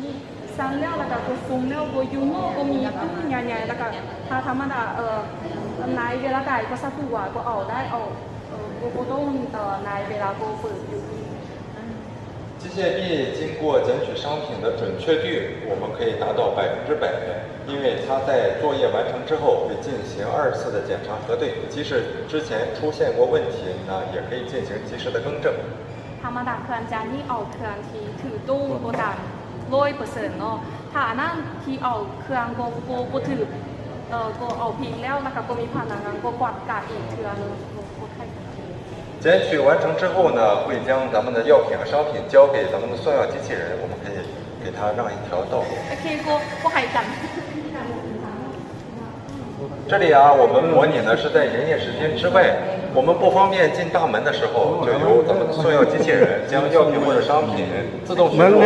ที่ซันแล้วก็กูซุ่มแล้วกูยูโน่กูมีตู้ใหญ่ๆแล้วก็ถ้าธรรมดานายเวลาใดก็สักตัวก็ออกได้ออกกูต้องนายเวลากูเปิดอยู่机械臂经过检取商品的准确率，我们可以达到100%的，因为它在作业完成之后会进行2次的检查核对，即使之前出现过问题，那也可以进行及时的更正。ธรรมดาเครื่องจานนี่เอาเครื่องที่ถือตู้โกดัง100%เนาะถ้าอันนั้นที่เอาเครื่องโกถือโกเอาพิงแล้วนะคะโกมีพนักงานโกกวาดกาดอีกเครื่องนึงโกไทย检取完成之后呢，会将咱们的药品和商品交给咱们的送药机器人，我们可以给它让一条道路。โอเคโกให้กัน这里啊，我们模拟呢是在营业时间之外，我们不方便进大门的时候，就由咱们的送药机器人将药品或者商品自动送入。